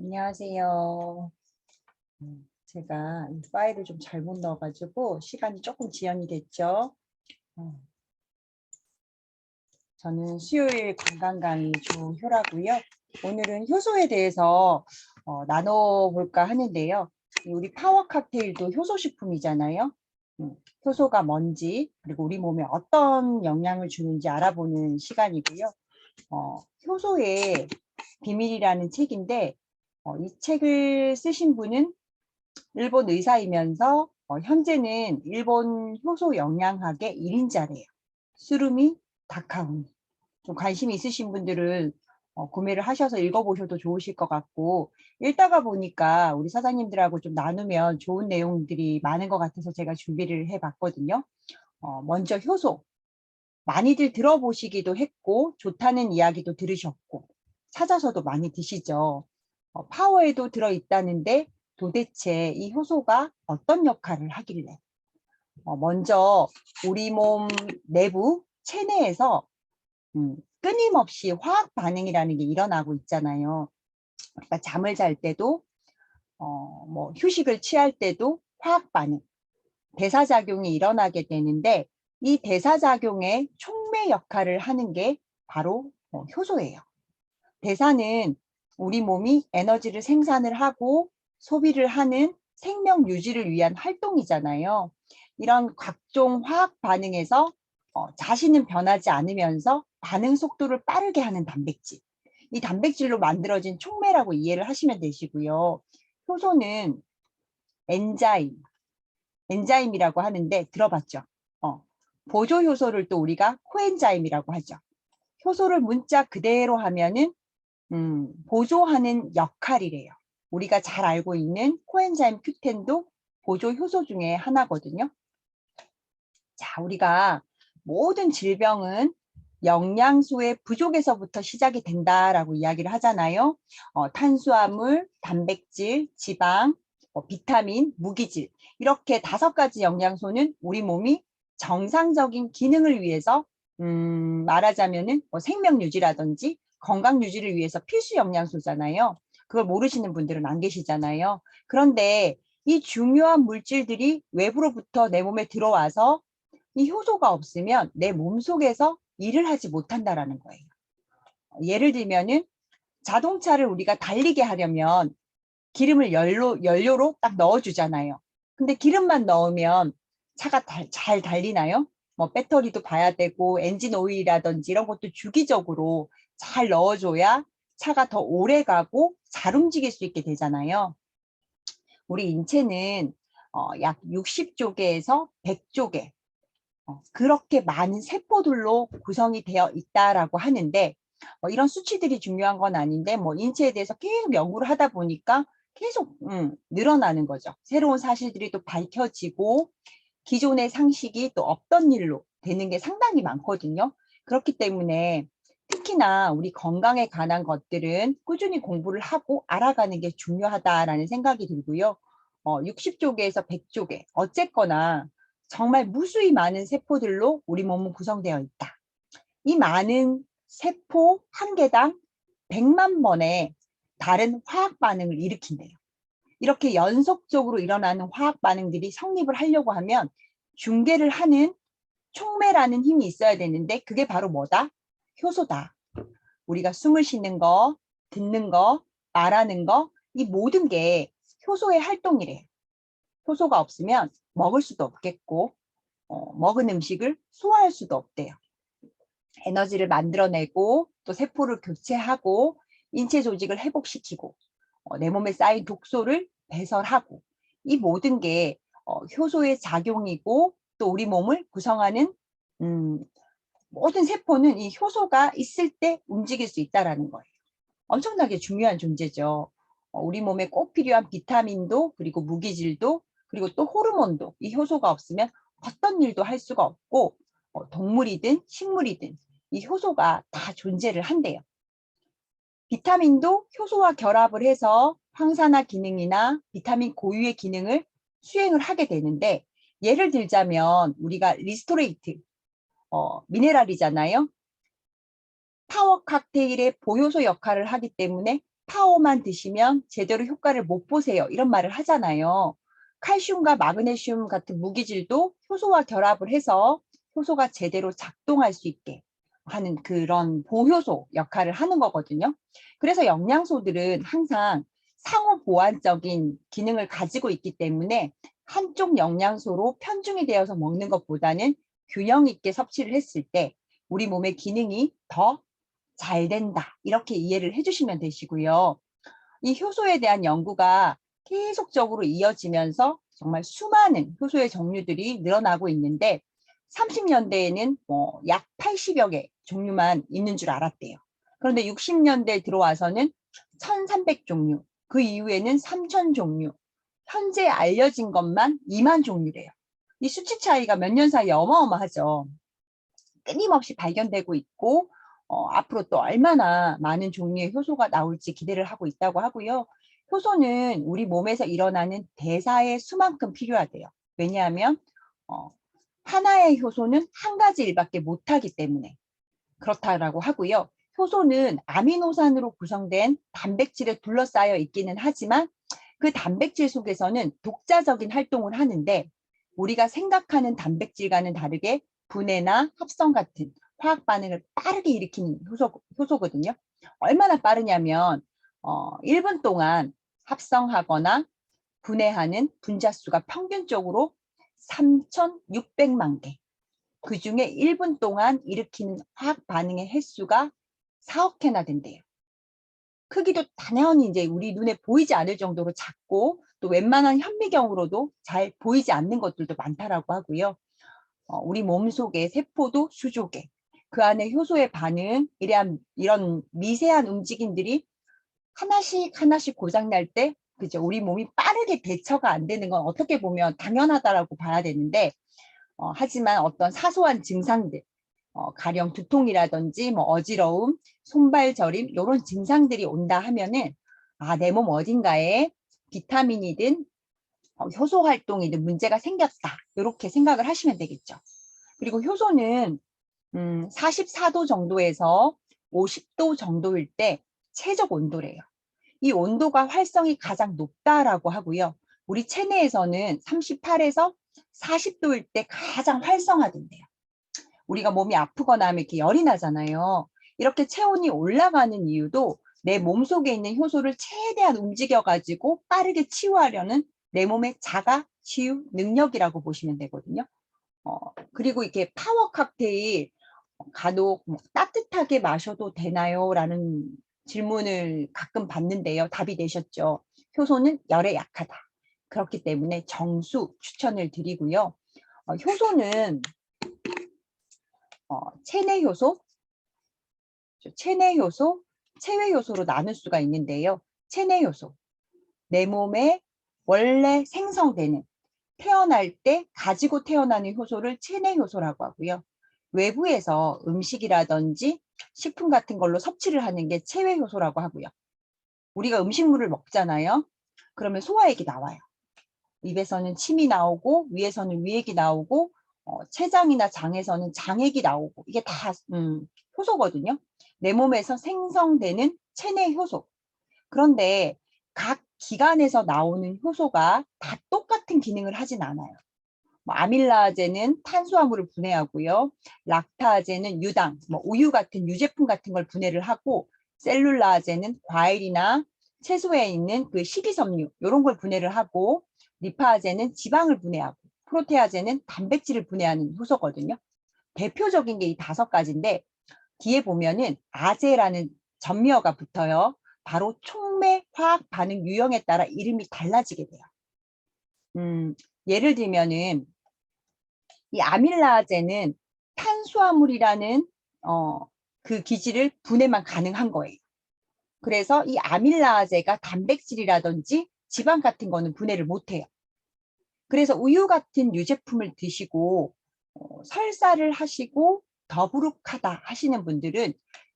안녕하세요. 제가 이 파일을 좀 잘못 넣어가지고 시간이 조금 지연이 됐죠. 어, 저는 수요일 건강 강의 조효라고요. 오늘은 효소에 대해서 나눠볼까 하는데요. 우리 파워 칵테일도 효소 식품이잖아요. 효소가 뭔지 그리고 우리 몸에 어떤 영향을 주는지 알아보는 시간이고요. 효소의 비밀이라는 책인데 이 책을 쓰신 분은 일본 의사이면서 현재는 일본 효소 영양학의 1인자래요. 수루미 다카오니. 좀 관심 있으신 분들은 구매를 하셔서 읽어보셔도 좋으실 것 같고, 읽다가 보니까 우리 사장님들하고 좀 나누면 좋은 내용들이 많은 것 같아서 제가 준비를 해봤거든요. 먼저 효소. 많이들 들어보시기도 했고 좋다는 이야기도 들으셨고 찾아서도 많이 드시죠. 파워에도 들어있다는데 도대체 이 효소가 어떤 역할을 하길래 먼저 우리 몸 내부 체내에서 끊임없이 화학 반응이라는 게 일어나고 있잖아요. 그러니까 잠을 잘 때도 뭐 휴식을 취할 때도 화학 반응, 대사작용이 일어나게 되는데 이 대사작용의 촉매 역할을 하는 게 바로 효소예요. 대사는 우리 몸이 에너지를 생산을 하고 소비를 하는 생명 유지를 위한 활동이잖아요. 이런 각종 화학 반응에서 자신은 변하지 않으면서 반응 속도를 빠르게 하는 단백질. 이 단백질로 만들어진 촉매라고 이해를 하시면 되시고요. 효소는 엔자임, 엔자임이라고 하는데 들어봤죠? 보조 효소를 또 우리가 코엔자임이라고 하죠. 효소를 문자 그대로 하면은 보조하는 역할이래요. 우리가 잘 알고 있는 코엔자임 Q10도 보조 효소 중에 하나거든요. 자, 우리가 모든 질병은 영양소의 부족에서부터 시작이 된다라고 이야기를 하잖아요. 탄수화물, 단백질, 지방, 비타민, 무기질 이렇게 5가지 영양소는 우리 몸이 정상적인 기능을 위해서 말하자면은 생명 유지라든지 건강 유지를 위해서 필수 영양소잖아요. 그걸 모르시는 분들은 안 계시잖아요. 그런데 이 중요한 물질들이 외부로부터 내 몸에 들어와서 이 효소가 없으면 내 몸속에서 일을 하지 못한다라는 거예요. 예를 들면은 자동차를 우리가 달리게 하려면 기름을 연료로 딱 넣어주잖아요. 근데 기름만 넣으면 차가 잘 달리나요? 뭐 배터리도 봐야 되고 엔진 오일이라든지 이런 것도 주기적으로 잘 넣어줘야 차가 더 오래 가고 잘 움직일 수 있게 되잖아요. 우리 인체는 약 60조개에서 100조개 그렇게 많은 세포들로 구성이 되어 있다라고 하는데 이런 수치들이 중요한 건 아닌데 뭐 인체에 대해서 계속 연구를 하다 보니까 계속 늘어나는 거죠. 새로운 사실들이 또 밝혀지고 기존의 상식이 또 없던 일로 되는 게 상당히 많거든요. 그렇기 때문에 특히나 우리 건강에 관한 것들은 꾸준히 공부를 하고 알아가는 게 중요하다라는 생각이 들고요. 60조개에서 100조개 어쨌거나 정말 무수히 많은 세포들로 우리 몸은 구성되어 있다. 이 많은 세포 한 개당 100만 번의 다른 화학 반응을 일으킨대요. 이렇게 연속적으로 일어나는 화학 반응들이 성립을 하려고 하면 중계를 하는 촉매라는 힘이 있어야 되는데 그게 바로 뭐다? 효소다. 우리가 숨을 쉬는 거, 듣는 거, 말하는 거, 이 모든 게 효소의 활동이래요. 효소가 없으면 먹을 수도 없겠고 먹은 음식을 소화할 수도 없대요. 에너지를 만들어내고 또 세포를 교체하고 인체 조직을 회복시키고 내 몸에 쌓인 독소를 배설하고 이 모든 게 효소의 작용이고 또 우리 몸을 구성하는 모든 세포는 이 효소가 있을 때 움직일 수 있다는 거예요. 엄청나게 중요한 존재죠. 우리 몸에 꼭 필요한 비타민도 그리고 무기질도 그리고 또 호르몬도 이 효소가 없으면 어떤 일도 할 수가 없고 동물이든 식물이든 이 효소가 다 존재를 한대요. 비타민도 효소와 결합을 해서 항산화 기능이나 비타민 고유의 기능을 수행을 하게 되는데 예를 들자면 우리가 리스토레이트, 미네랄이잖아요. 파워 칵테일의 보효소 역할을 하기 때문에 파워만 드시면 제대로 효과를 못 보세요. 이런 말을 하잖아요. 칼슘과 마그네슘 같은 무기질도 효소와 결합을 해서 효소가 제대로 작동할 수 있게 하는 그런 보효소 역할을 하는 거거든요. 그래서 영양소들은 항상 상호 보완적인 기능을 가지고 있기 때문에 한쪽 영양소로 편중이 되어서 먹는 것보다는 균형 있게 섭취를 했을 때 우리 몸의 기능이 더 잘 된다. 이렇게 이해를 해주시면 되시고요. 이 효소에 대한 연구가 계속적으로 이어지면서 정말 수많은 효소의 종류들이 늘어나고 있는데 30년대에는 약 80여 개 종류만 있는 줄 알았대요. 그런데 60년대에 들어와서는 1300종류, 그 이후에는 3000종류, 현재 알려진 것만 2만 종류래요. 이 수치 차이가 몇 년 사이에 어마어마하죠. 끊임없이 발견되고 있고 앞으로 또 얼마나 많은 종류의 효소가 나올지 기대를 하고 있다고 하고요. 효소는 우리 몸에서 일어나는 대사의 수만큼 필요하대요. 왜냐하면 하나의 효소는 한 가지 일밖에 못하기 때문에 그렇다라고 하고요. 효소는 아미노산으로 구성된 단백질에 둘러싸여 있기는 하지만 그 단백질 속에서는 독자적인 활동을 하는데 우리가 생각하는 단백질과는 다르게 분해나 합성 같은 화학 반응을 빠르게 일으키는 효소거든요. 얼마나 빠르냐면 1분 동안 합성하거나 분해하는 분자 수가 평균적으로 3,600만 개. 그 중에 1분 동안 일으키는 화학 반응의 횟수가 4억 회나 된대요. 크기도 당연히 이제 우리 눈에 보이지 않을 정도로 작고 또 웬만한 현미경으로도 잘 보이지 않는 것들도 많다라고 하고요. 우리 몸속의 세포도 수조개, 그 안에 효소의 반응, 이런 미세한 움직임들이 하나씩 하나씩 고장날 때 그죠? 우리 몸이 빠르게 대처가 안 되는 건 어떻게 보면 당연하다라고 봐야 되는데 하지만 어떤 사소한 증상들, 가령 두통이라든지 뭐 어지러움, 손발 저림 이런 증상들이 온다 하면은 내 몸 어딘가에 비타민이든 효소 활동이든 문제가 생겼다. 이렇게 생각을 하시면 되겠죠. 그리고 효소는 44도 정도에서 50도 정도일 때 최적 온도래요. 이 온도가 활성이 가장 높다라고 하고요. 우리 체내에서는 38에서 40도일 때 가장 활성화된대요. 우리가 몸이 아프거나 하면 이렇게 열이 나잖아요. 이렇게 체온이 올라가는 이유도 내 몸속에 있는 효소를 최대한 움직여가지고 빠르게 치유하려는 내 몸의 자가 치유 능력이라고 보시면 되거든요. 그리고 이렇게 파워 칵테일 간혹 따뜻하게 마셔도 되나요? 라는 질문을 가끔 받는데요. 답이 되셨죠. 효소는 열에 약하다. 그렇기 때문에 정수 추천을 드리고요. 효소는 체내 효소, 체내 효소, 체외 효소로 나눌 수가 있는데요. 체내 효소, 내 몸에 원래 생성되는 태어날 때 가지고 태어나는 효소를 체내 효소라고 하고요. 외부에서 음식이라든지 식품 같은 걸로 섭취를 하는 게 체외 효소라고 하고요. 우리가 음식물을 먹잖아요. 그러면 소화액이 나와요. 입에서는 침이 나오고 위에서는 위액이 나오고 췌장이나 장에서는 장액이 나오고 이게 다 효소거든요. 내 몸에서 생성되는 체내 효소. 그런데 각 기관에서 나오는 효소가 다 똑같은 기능을 하진 않아요. 아밀라제는 탄수화물을 분해하고요. 락타제는 유당, 우유 같은 유제품 같은 걸 분해를 하고 셀룰라제는 과일이나 채소에 있는 그 식이섬유 이런 걸 분해를 하고 리파제는 지방을 분해하고 프로테아제는 단백질을 분해하는 효소거든요. 대표적인 게 이 5가지인데 뒤에 보면은 아제라는 전미어가 붙어요. 바로 촉매 화학 반응 유형에 따라 이름이 달라지게 돼요. 예를 들면은 이 아밀라제는 탄수화물이라는 그 기질을 분해만 가능한 거예요. 그래서 이 아밀라제가 단백질이라든지 지방 같은 거는 분해를 못해요. 그래서 우유 같은 유제품을 드시고 설사를 하시고 더부룩하다 하시는 분들은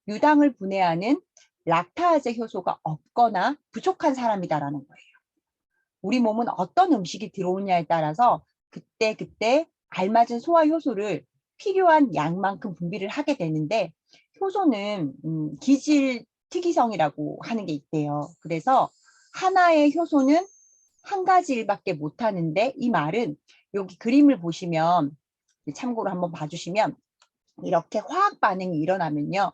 유당을 분해하는 락타제 효소가 없거나 부족한 사람이다라는 거예요. 우리 몸은 어떤 음식이 들어오냐에 따라서 그때 알맞은 소화 효소를 필요한 양만큼 분비를 하게 되는데 효소는 기질 특이성이라고 하는 게 있대요. 그래서 하나의 효소는 한 가지 일밖에 못 하는데, 이 말은 여기 그림을 보시면 참고로 한번 봐주시면 이렇게 화학 반응이 일어나면요,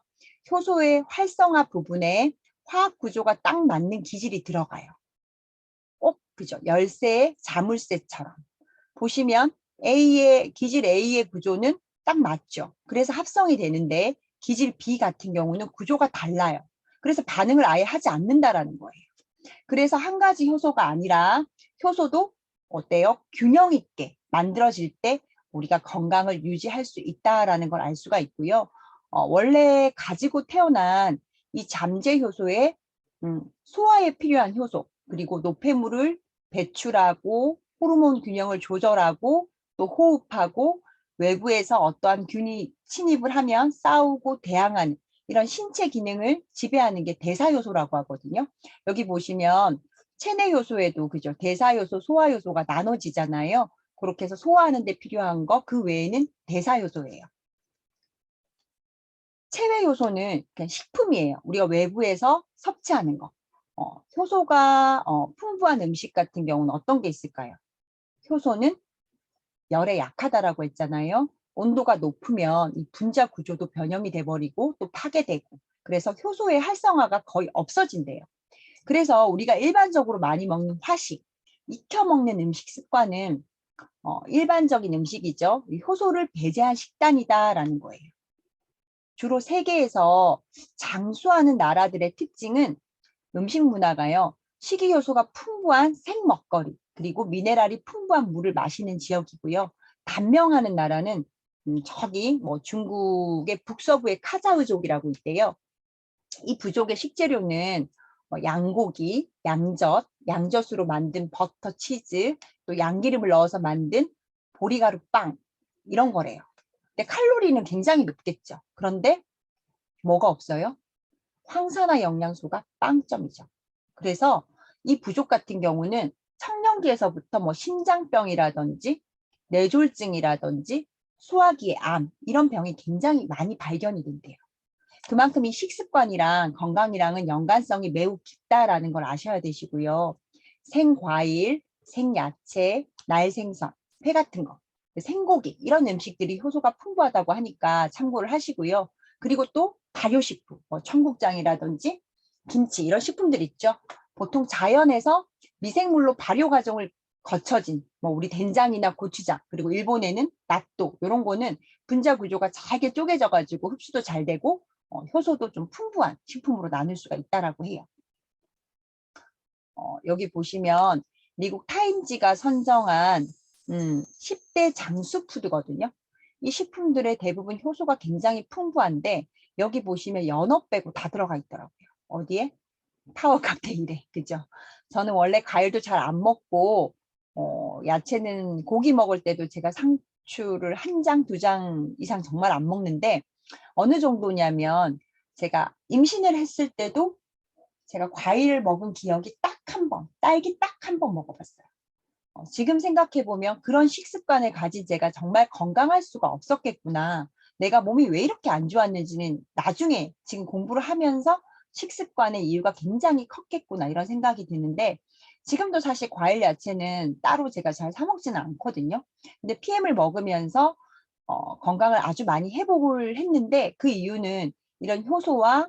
효소의 활성화 부분에 화학 구조가 딱 맞는 기질이 들어가요. 꼭 그죠? 열쇠의 자물쇠처럼 보시면 기질 A의 구조는 딱 맞죠. 그래서 합성이 되는데 기질 B 같은 경우는 구조가 달라요. 그래서 반응을 아예 하지 않는다라는 거예요. 그래서 한 가지 효소가 아니라 효소도 어때요? 균형 있게 만들어질 때 우리가 건강을 유지할 수 있다라는 걸 알 수가 있고요. 원래 가지고 태어난 이 잠재 효소의 소화에 필요한 효소, 그리고 노폐물을 배출하고 호르몬 균형을 조절하고 또 호흡하고 외부에서 어떠한 균이 침입을 하면 싸우고 대항하는 이런 신체 기능을 지배하는 게 대사효소라고 하거든요. 여기 보시면 체내 효소에도 그죠? 대사효소, 소화효소가 나눠지잖아요. 그렇게 해서 소화하는 데 필요한 거 그 외에는 대사효소예요. 체외 요소는 그냥 식품이에요. 우리가 외부에서 섭취하는 거. 효소가 풍부한 음식 같은 경우는 어떤 게 있을까요? 효소는 열에 약하다라고 했잖아요. 온도가 높으면 이 분자 구조도 변형이 돼버리고 또 파괴되고, 그래서 효소의 활성화가 거의 없어진대요. 그래서 우리가 일반적으로 많이 먹는 화식, 익혀 먹는 음식 습관은 일반적인 음식이죠. 효소를 배제한 식단이다라는 거예요. 주로 세계에서 장수하는 나라들의 특징은 음식 문화가요, 식이요소가 풍부한 생먹거리, 그리고 미네랄이 풍부한 물을 마시는 지역이고요. 단명하는 나라는 저기 뭐 중국의 북서부의 카자흐족이라고 있대요. 이 부족의 식재료는 양고기, 양젓으로 만든 버터, 치즈, 또 양기름을 넣어서 만든 보리가루 빵, 이런 거래요. 근데 칼로리는 굉장히 높겠죠. 그런데 뭐가 없어요? 황산화 영양소가 빵점이죠. 그래서 이 부족 같은 경우는 청년기에서부터 뭐 심장병이라든지 뇌졸중이라든지 소화기의 암, 이런 병이 굉장히 많이 발견이 된대요. 그만큼 이 식습관이랑 건강이랑은 연관성이 매우 깊다라는 걸 아셔야 되시고요. 생과일, 생야채, 날생선, 회 같은 거, 생고기, 이런 음식들이 효소가 풍부하다고 하니까 참고를 하시고요. 그리고 또 발효식품, 뭐 청국장이라든지 김치, 이런 식품들 있죠. 보통 자연에서 미생물로 발효 과정을 거쳐진 뭐 우리 된장이나 고추장, 그리고 일본에는 나또, 이런 거는 분자 구조가 잘게 쪼개져 가지고 흡수도 잘 되고 효소도 좀 풍부한 식품으로 나눌 수가 있다라고 해요. 여기 보시면 미국 타임지가 선정한 10대 장수푸드거든요. 이 식품들의 대부분 효소가 굉장히 풍부한데 여기 보시면 연어 빼고 다 들어가 있더라고요. 어디에? 파워 칵테일에. 그죠? 저는 원래 과일도 잘 안 먹고 야채는 고기 먹을 때도 제가 상추를 한 장, 두 장 이상 정말 안 먹는데 어느 정도냐면 제가 임신을 했을 때도 제가 과일을 먹은 기억이 딱 한 번, 딸기 딱 한 번 먹어봤어요. 지금 생각해보면 그런 식습관을 가진 제가 정말 건강할 수가 없었겠구나. 내가 몸이 왜 이렇게 안 좋았는지는 나중에 지금 공부를 하면서 식습관의 이유가 굉장히 컸겠구나, 이런 생각이 드는데 지금도 사실 과일 야채는 따로 제가 잘 사 먹지는 않거든요. 근데 PM을 먹으면서 건강을 아주 많이 회복을 했는데 그 이유는 이런 효소와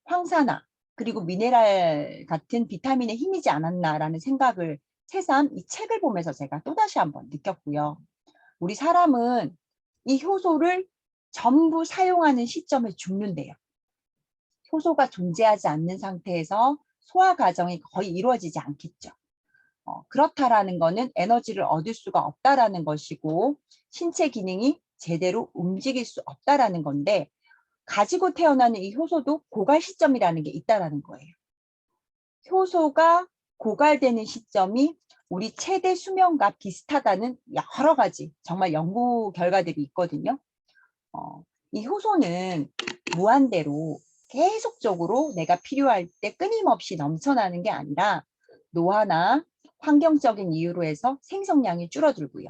황산화 그리고 미네랄 같은 비타민의 힘이지 않았나라는 생각을 새삼 이 책을 보면서 제가 또다시 한번 느꼈고요. 우리 사람은 이 효소를 전부 사용하는 시점에 죽는데요. 효소가 존재하지 않는 상태에서 소화 과정이 거의 이루어지지 않겠죠. 그렇다라는 거는 에너지를 얻을 수가 없다라는 것이고 신체 기능이 제대로 움직일 수 없다라는 건데 가지고 태어나는 이 효소도 고갈 시점이라는 게 있다라는 거예요. 효소가 고갈되는 시점이 우리 최대 수명과 비슷하다는 여러 가지 정말 연구 결과들이 있거든요. 이 효소는 무한대로 계속적으로 내가 필요할 때 끊임없이 넘쳐나는 게 아니라 노화나 환경적인 이유로 해서 생성량이 줄어들고요.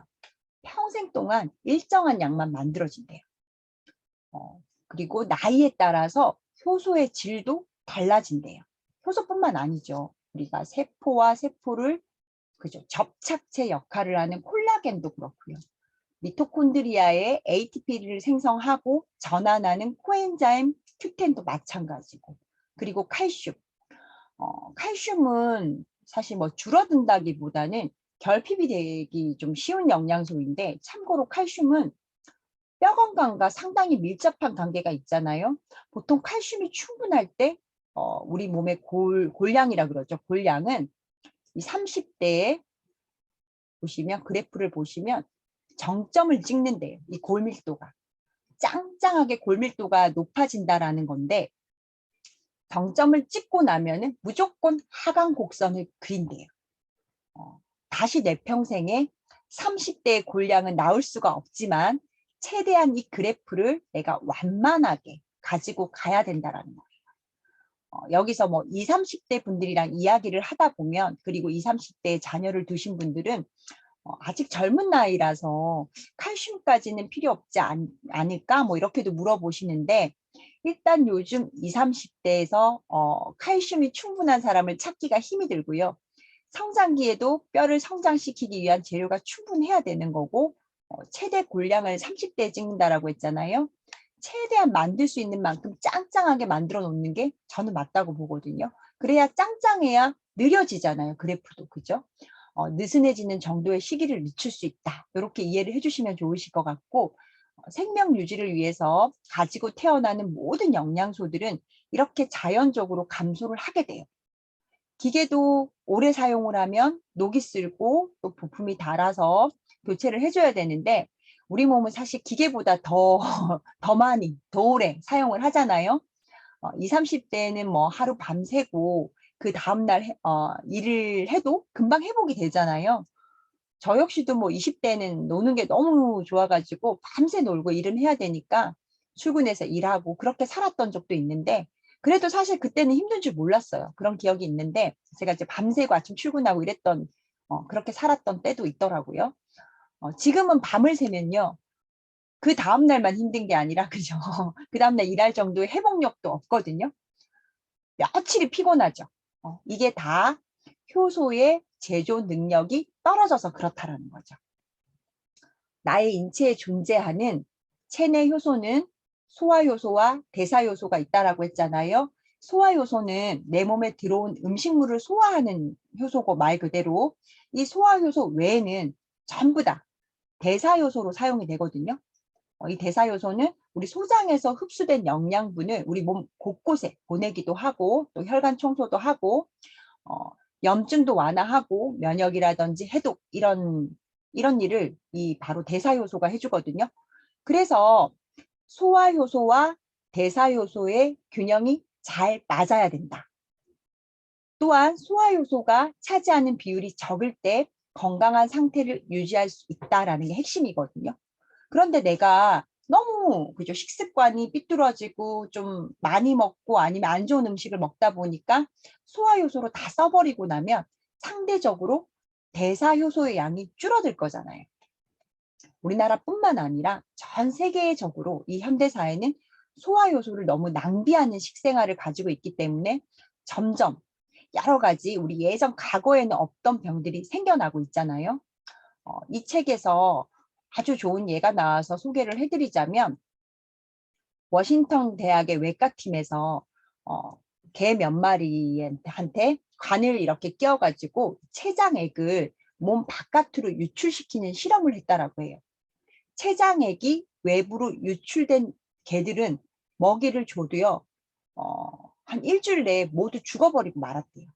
평생 동안 일정한 양만 만들어진대요. 그리고 나이에 따라서 효소의 질도 달라진대요. 효소뿐만 아니죠. 우리가 세포와 세포를 그죠 접착체 역할을 하는 콜라겐도 그렇고요. 미토콘드리아의 ATP를 생성하고 전환하는 코엔자임 Q10도 마찬가지고. 그리고 칼슘. 칼슘은 사실 뭐 줄어든다기보다는 결핍이 되기 좀 쉬운 영양소인데 참고로 칼슘은 뼈 건강과 상당히 밀접한 관계가 있잖아요. 보통 칼슘이 충분할 때 우리 몸의 골량이라 그러죠. 골량은 이 30대에 보시면 그래프를 보시면 정점을 찍는데요. 이 골밀도가 짱짱하게 골밀도가 높아진다라는 건데 정점을 찍고 나면은 무조건 하강 곡선을 그린대요. 다시 내 평생에 30대의 골량은 나올 수가 없지만 최대한 이 그래프를 내가 완만하게 가지고 가야 된다라는 거예요. 여기서 뭐 20, 30대 분들이랑 이야기를 하다 보면 그리고 20, 30대에 자녀를 두신 분들은 아직 젊은 나이라서 칼슘까지는 필요 없지 않을까 뭐 이렇게도 물어보시는데 일단 요즘 20, 30대에서 칼슘이 충분한 사람을 찾기가 힘이 들고요. 성장기에도 뼈를 성장시키기 위한 재료가 충분해야 되는 거고 최대 골량을 30대에 찍는다라고 했잖아요. 최대한 만들 수 있는 만큼 짱짱하게 만들어 놓는 게 저는 맞다고 보거든요. 그래야 짱짱해야 느려지잖아요. 그래프도 그죠? 느슨해지는 정도의 시기를 늦출 수 있다. 이렇게 이해를 해주시면 좋으실 것 같고 생명 유지를 위해서 가지고 태어나는 모든 영양소들은 이렇게 자연적으로 감소를 하게 돼요. 기계도 오래 사용을 하면 녹이 슬고 또 부품이 닳아서 교체를 해줘야 되는데 우리 몸은 사실 기계보다 더 많이, 더 오래 사용을 하잖아요. 20, 30대는 뭐 하루 밤새고 그 다음날 일을 해도 금방 회복이 되잖아요. 저 역시도 뭐 20대는 노는 게 너무 좋아가지고 밤새 놀고 일은 해야 되니까 출근해서 일하고 그렇게 살았던 적도 있는데 그래도 사실 그때는 힘든 줄 몰랐어요. 그런 기억이 있는데 제가 이제 밤새고 아침 출근하고 이랬던 그렇게 살았던 때도 있더라고요. 지금은 밤을 새면요. 그 다음날만 힘든 게 아니라 그죠. 그 다음날 일할 정도의 회복력도 없거든요. 며칠이 피곤하죠. 이게 다 효소의 제조 능력이 떨어져서 그렇다라는 거죠. 나의 인체에 존재하는 체내 효소는 소화효소와 대사효소가 있다라고 했잖아요. 소화효소는 내 몸에 들어온 음식물을 소화하는 효소고 말 그대로 이 소화효소 외에는 전부 다 대사효소로 사용이 되거든요. 이 대사효소는 우리 소장에서 흡수된 영양분을 우리 몸 곳곳에 보내기도 하고 또 혈관 청소도 하고 염증도 완화하고 면역이라든지 해독 이런 일을 이 바로 대사효소가 해주거든요. 그래서 소화효소와 대사효소의 균형이 잘 맞아야 된다. 또한 소화효소가 차지하는 비율이 적을 때 건강한 상태를 유지할 수 있다라는 게 핵심이거든요. 그런데 내가 너무 그죠 식습관이 삐뚤어지고 좀 많이 먹고 아니면 안 좋은 음식을 먹다 보니까 소화효소로 다 써버리고 나면 상대적으로 대사효소의 양이 줄어들 거잖아요. 우리나라뿐만 아니라 전 세계적으로 이 현대사회는 소화효소를 너무 낭비하는 식생활을 가지고 있기 때문에 점점 여러 가지 우리 예전 과거에는 없던 병들이 생겨나고 있잖아요. 이 책에서 아주 좋은 예가 나와서 소개를 해드리자면 워싱턴 대학의 외과팀에서 개 몇 마리한테 관을 이렇게 끼워가지고 췌장액을 몸 바깥으로 유출시키는 실험을 했다라고 해요. 췌장액이 외부로 유출된 개들은 먹이를 줘도요, 한 일주일 내에 모두 죽어버리고 말았대요.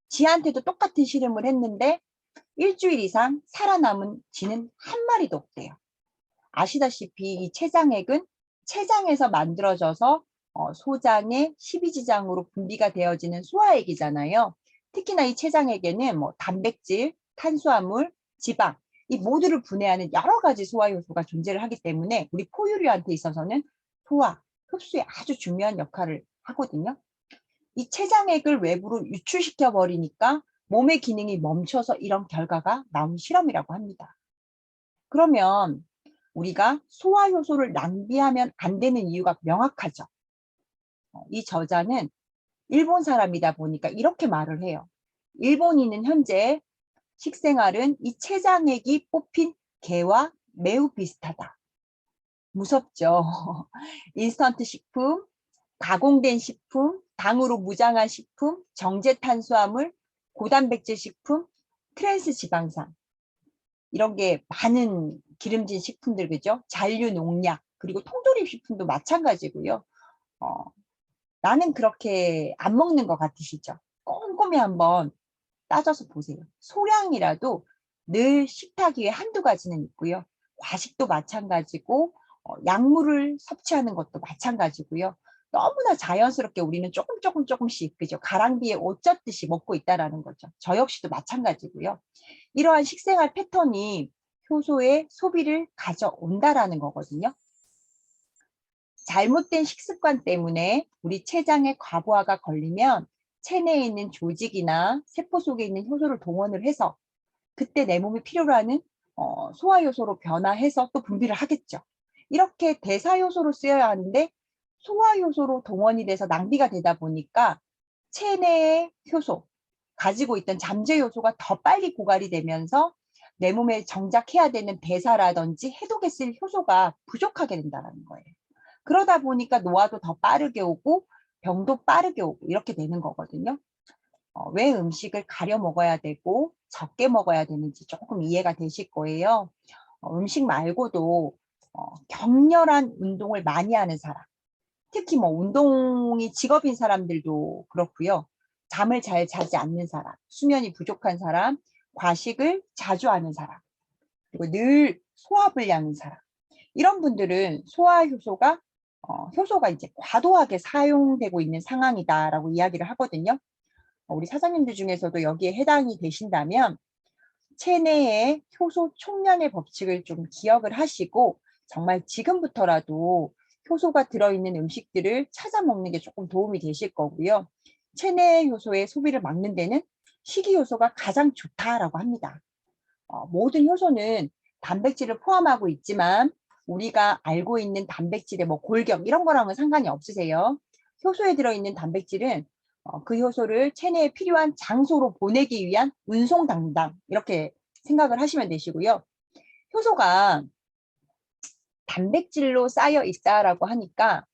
지한테도 똑같은 실험을 했는데 일주일 이상 살아남은 쥐는 한 마리도 없대요. 아시다시피 이 췌장액은 췌장에서 만들어져서 소장의 십이지장으로 분비가 되어지는 소화액이잖아요. 특히나 이 췌장액에는 뭐 단백질, 탄수화물, 지방 이 모두를 분해하는 여러 가지 소화 요소가 존재를 하기 때문에 우리 포유류한테 있어서는 소화, 흡수에 아주 중요한 역할을 하거든요. 이 췌장액을 외부로 유출시켜 버리니까 몸의 기능이 멈춰서 이런 결과가 나온 실험이라고 합니다. 그러면 우리가 소화효소를 낭비하면 안 되는 이유가 명확하죠. 이 저자는 일본 사람이다 보니까 이렇게 말을 해요. 일본인은 현재 식생활은 이 췌장액이 뽑힌 개와 매우 비슷하다. 무섭죠. 인스턴트 식품, 가공된 식품, 당으로 무장한 식품, 정제 탄수화물, 고단백질 식품, 트랜스 지방산 이런 게 많은 기름진 식품들 그죠? 잔류 농약 그리고 통조림 식품도 마찬가지고요. 어, 나는 그렇게 안 먹는 것 같으시죠? 꼼꼼히 한번 따져서 보세요. 소량이라도 늘 식탁 위에 한두 가지는 있고요. 과식도 마찬가지고 약물을 섭취하는 것도 마찬가지고요. 너무나 자연스럽게 우리는 조금씩 그죠? 가랑비에 옷 젖듯이 먹고 있다라는 거죠. 저 역시도 마찬가지고요. 이러한 식생활 패턴이 효소의 소비를 가져온다라는 거거든요. 잘못된 식습관 때문에 우리 췌장에 과부하가 걸리면 체내에 있는 조직이나 세포 속에 있는 효소를 동원을 해서 그때 내 몸이 필요로 하는 소화효소로 변화해서 또 분비를 하겠죠. 이렇게 대사효소로 쓰여야 하는데 소화효소로 동원이 돼서 낭비가 되다 보니까 체내의 효소, 가지고 있던 잠재효소가 더 빨리 고갈이 되면서 내 몸에 정작 해야 되는 대사라든지 해독에 쓸 효소가 부족하게 된다는 거예요. 그러다 보니까 노화도 더 빠르게 오고 병도 빠르게 오고 이렇게 되는 거거든요. 왜 음식을 가려 먹어야 되고 적게 먹어야 되는지 조금 이해가 되실 거예요. 음식 말고도 격렬한 운동을 많이 하는 사람, 특히 뭐 운동이 직업인 사람들도 그렇고요. 잠을 잘 자지 않는 사람, 수면이 부족한 사람, 과식을 자주 하는 사람, 그리고 늘 소화불량인 사람. 이런 분들은 소화효소가 효소가 이제 과도하게 사용되고 있는 상황이다라고 이야기를 하거든요. 우리 사장님들 중에서도 여기에 해당이 되신다면 체내의 효소 총량의 법칙을 좀 기억을 하시고 정말 지금부터라도 효소가 들어있는 음식들을 찾아 먹는 게 조금 도움이 되실 거고요. 체내 효소의 소비를 막는 데는 식이효소가 가장 좋다라고 합니다. 모든 효소는 단백질을 포함하고 있지만 우리가 알고 있는 단백질의 뭐 골격 이런 거랑은 상관이 없으세요. 효소에 들어있는 단백질은 그 효소를 체내에 필요한 장소로 보내기 위한 운송 담당 이렇게 생각을 하시면 되시고요. 효소가 단백질로 쌓여 있다라고 하니까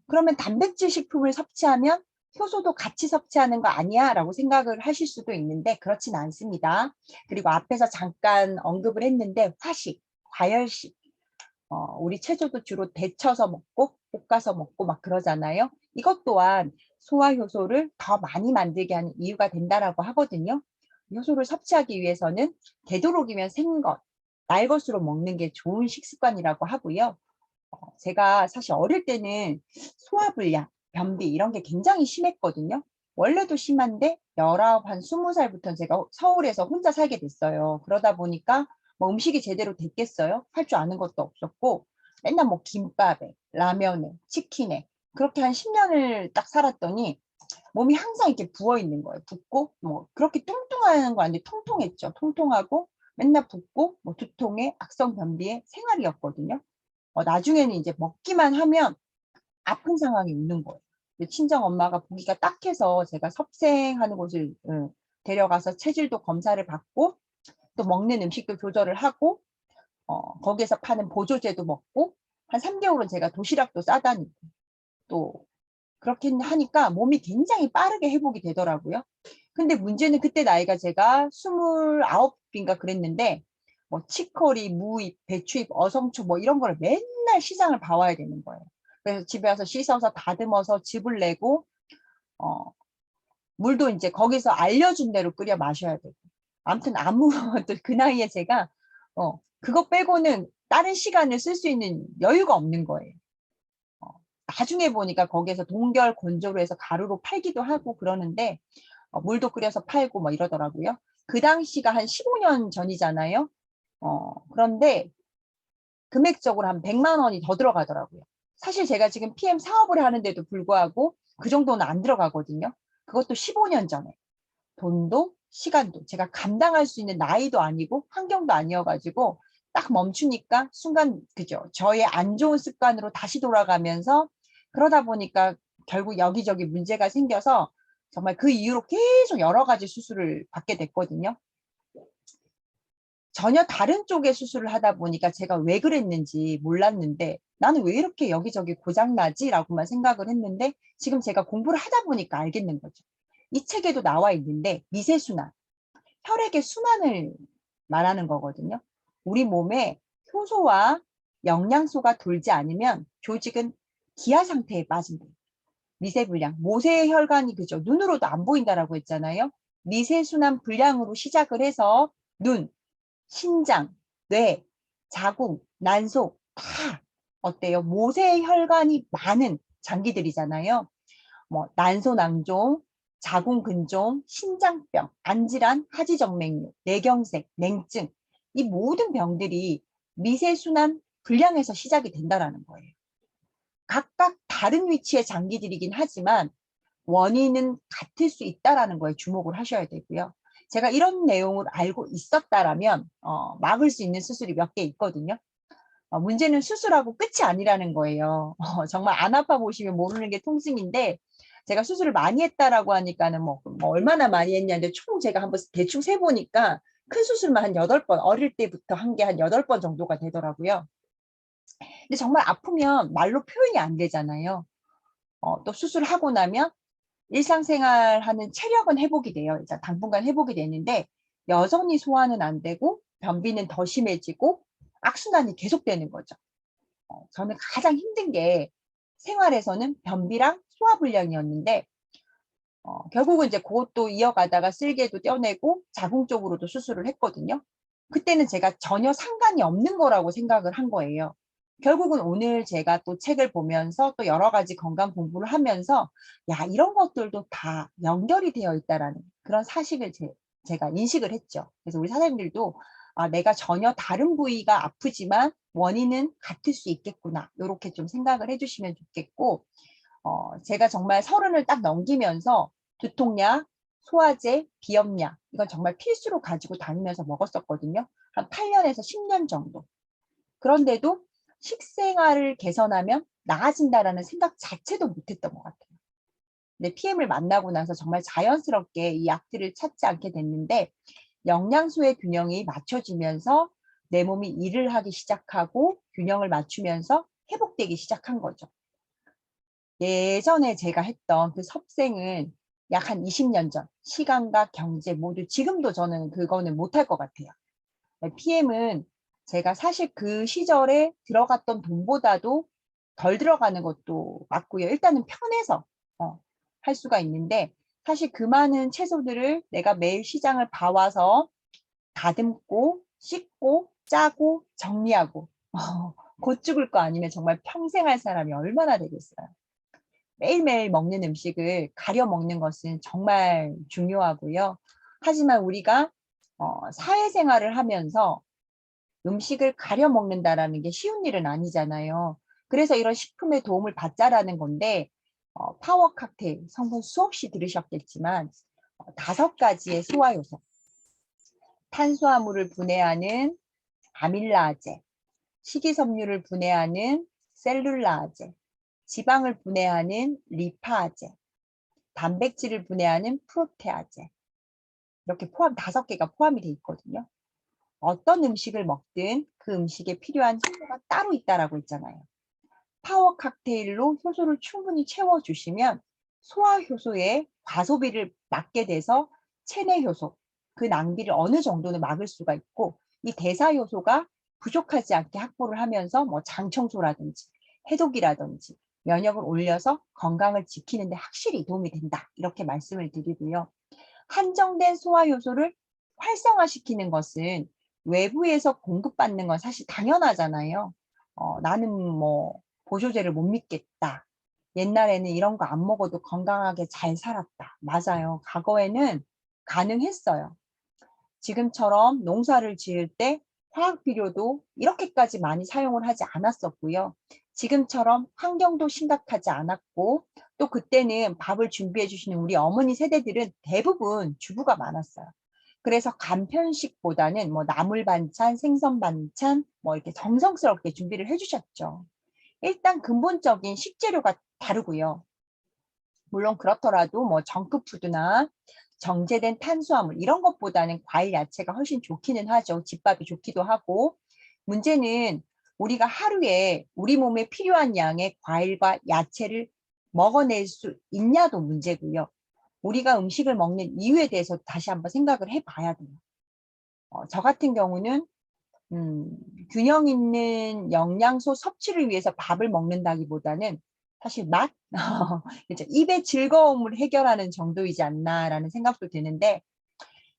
그러면 단백질 식품을 섭취하면 효소도 같이 섭취하는 거 아니야? 라고 생각을 하실 수도 있는데 그렇진 않습니다. 그리고 앞에서 잠깐 언급을 했는데 화식, 과열식 우리 체조도 주로 데쳐서 먹고 볶아서 먹고 막 그러잖아요. 이것 또한 소화효소를 더 많이 만들게 하는 이유가 된다라고 하거든요. 효소를 섭취하기 위해서는 되도록이면 생것, 날 것으로 먹는 게 좋은 식습관이라고 하고요. 제가 사실 어릴 때는 소화불량, 변비 이런 게 굉장히 심했거든요. 원래도 심한데 19, 한 20살부터 제가 서울에서 혼자 살게 됐어요. 그러다 보니까 뭐 음식이 제대로 됐겠어요? 할 줄 아는 것도 없었고 맨날 뭐 김밥에, 라면에, 치킨에 그렇게 한 10년을 딱 살았더니 몸이 항상 이렇게 부어 있는 거예요. 붓고 뭐 그렇게 뚱뚱한 거 아닌데 통통했죠. 통통하고 맨날 붓고 뭐 두통에 악성 변비의 생활이었거든요. 나중에는 이제 먹기만 하면 아픈 상황이 있는 거예요. 친정 엄마가 보기가 딱해서 제가 섭생하는 곳을 데려가서 체질도 검사를 받고 또 먹는 음식도 조절을 하고 거기에서 파는 보조제도 먹고 한 3개월은 제가 도시락도 싸다니고 또 그렇게 하니까 몸이 굉장히 빠르게 회복이 되더라고요. 근데 문제는 그때 나이가 제가 29인가 그랬는데 뭐 치커리, 무잎, 배추잎, 어성초 뭐 이런 걸 맨날 시장을 봐와야 되는 거예요. 그래서 집에 와서 씻어서 다듬어서 즙을 내고 어, 물도 이제 거기서 알려준 대로 끓여 마셔야 되고 아무튼 아무것도 그 나이에 제가 그거 빼고는 다른 시간을 쓸 수 있는 여유가 없는 거예요. 나중에 보니까 거기에서 동결 건조로 해서 가루로 팔기도 하고 그러는데 물도 끓여서 팔고 뭐 이러더라고요. 그 당시가 한 15년 전이잖아요. 그런데 금액적으로 한 100만 원이 더 들어가더라고요. 사실 제가 지금 PM 사업을 하는데도 불구하고 그 정도는 안 들어가거든요. 그것도 15년 전에. 돈도 시간도 제가 감당할 수 있는 나이도 아니고 환경도 아니어가지고 딱 멈추니까 순간 그죠. 저의 안 좋은 습관으로 다시 돌아가면서 그러다 보니까 결국 여기저기 문제가 생겨서 정말 그 이후로 계속 여러 가지 수술을 받게 됐거든요. 전혀 다른 쪽의 수술을 하다 보니까 제가 왜 그랬는지 몰랐는데 나는 왜 이렇게 여기저기 고장나지? 라고만 생각을 했는데 지금 제가 공부를 하다 보니까 알겠는 거죠. 이 책에도 나와 있는데 미세순환, 혈액의 순환을 말하는 거거든요. 우리 몸에 효소와 영양소가 돌지 않으면 조직은 기아 상태에 빠진대요. 미세불량, 모세혈관이 그죠? 눈으로도 안 보인다라고 했잖아요. 미세순환 불량으로 시작을 해서 눈, 신장, 뇌, 자궁, 난소 다 어때요? 모세혈관이 많은 장기들이잖아요. 뭐 난소낭종, 자궁근종, 신장병, 안질환, 하지정맥류, 뇌경색, 냉증 이 모든 병들이 미세순환 불량에서 시작이 된다라는 거예요. 각각 다른 위치의 장기들이긴 하지만 원인은 같을 수 있다라는 거에 주목을 하셔야 되고요. 제가 이런 내용을 알고 있었다라면 막을 수 있는 수술이 몇 개 있거든요. 문제는 수술하고 끝이 아니라는 거예요. 정말 안 아파 보시면 모르는 게 통증인데 제가 수술을 많이 했다라고 하니까는 뭐 얼마나 많이 했냐는데 총 제가 한번 대충 세보니까 큰 수술만 한 8번, 어릴 때부터 한 게 한 8번 정도가 되더라고요. 근데 정말 아프면 말로 표현이 안 되잖아요. 또 수술하고 나면 일상생활하는 체력은 회복이 돼요. 일단 당분간 회복이 되는데 여전히 소화는 안 되고 변비는 더 심해지고 악순환이 계속되는 거죠. 저는 가장 힘든 게 생활에서는 변비랑 소화불량이었는데 결국은 이제 그것도 이어가다가 쓸개도 떼어내고 자궁 쪽으로도 수술을 했거든요. 그때는 제가 전혀 상관이 없는 거라고 생각을 한 거예요. 결국은 오늘 제가 또 책을 보면서 또 여러 가지 건강 공부를 하면서 야, 이런 것들도 다 연결이 되어 있다라는 그런 사실을 제가 인식을 했죠. 그래서 우리 사장님들도 아, 내가 전혀 다른 부위가 아프지만 원인은 같을 수 있겠구나. 이렇게 좀 생각을 해주시면 좋겠고 제가 정말 30을 딱 넘기면서 두통약, 소화제, 비염약 이건 정말 필수로 가지고 다니면서 먹었었거든요. 한 8년에서 10년 정도. 그런데도 식생활을 개선하면 나아진다라는 생각 자체도 못했던 것 같아요. 근데 PM을 만나고 나서 정말 자연스럽게 이 약들을 찾지 않게 됐는데 영양소의 균형이 맞춰지면서 내 몸이 일을 하기 시작하고 균형을 맞추면서 회복되기 시작한 거죠. 예전에 제가 했던 그 섭생은 약 한 20년 전, 시간과 경제 모두 지금도 저는 그거는 못할 것 같아요. PM은 제가 사실 그 시절에 들어갔던 돈보다도 덜 들어가는 것도 맞고요. 일단은 편해서 할 수가 있는데 사실 그 많은 채소들을 내가 매일 시장을 봐와서 다듬고 씻고 짜고 정리하고 곧 죽을 거 아니면 정말 평생 할 사람이 얼마나 되겠어요. 매일매일 먹는 음식을 가려 먹는 것은 정말 중요하고요. 하지만 우리가 사회생활을 하면서 음식을 가려 먹는다라는 게 쉬운 일은 아니잖아요. 그래서 이런 식품의 도움을 받자라는 건데 파워 칵테일 성분 수없이 들으셨겠지만 5가지의 소화 요소, 탄수화물을 분해하는 아밀라제, 식이섬유를 분해하는 셀룰라제, 지방을 분해하는 리파제, 단백질을 분해하는 프로테아제 이렇게 포함 5개가 포함이 돼 있거든요. 어떤 음식을 먹든 그 음식에 필요한 효소가 따로 있다라고 했잖아요. 파워 칵테일로 효소를 충분히 채워주시면 소화 효소의 과소비를 막게 돼서 체내 효소, 그 낭비를 어느 정도는 막을 수가 있고 이 대사 효소가 부족하지 않게 확보를 하면서 뭐 장 청소라든지 해독이라든지 면역을 올려서 건강을 지키는 데 확실히 도움이 된다. 이렇게 말씀을 드리고요. 한정된 소화 효소를 활성화시키는 것은 외부에서 공급받는 건 사실 당연하잖아요. 나는 뭐 보조제를 못 믿겠다. 옛날에는 이런 거 안 먹어도 건강하게 잘 살았다. 맞아요. 과거에는 가능했어요. 지금처럼 농사를 지을 때 화학 비료도 이렇게까지 많이 사용을 하지 않았었고요. 지금처럼 환경도 심각하지 않았고 또 그때는 밥을 준비해 주시는 우리 어머니 세대들은 대부분 주부가 많았어요. 그래서 간편식보다는 뭐 나물 반찬, 생선 반찬 뭐 이렇게 정성스럽게 준비를 해주셨죠. 일단 근본적인 식재료가 다르고요. 물론 그렇더라도 뭐 정크푸드나 정제된 탄수화물 이런 것보다는 과일 야채가 훨씬 좋기는 하죠. 집밥이 좋기도 하고. 문제는 우리가 하루에 우리 몸에 필요한 양의 과일과 야채를 먹어낼 수 있냐도 문제고요. 우리가 음식을 먹는 이유에 대해서 다시 한번 생각을 해봐야 돼요. 저 같은 경우는 음, 균형 있는 영양소 섭취를 위해서 밥을 먹는다기보다는 사실 맛, 그렇죠. 입의 즐거움을 해결하는 정도이지 않나라는 생각도 드는데,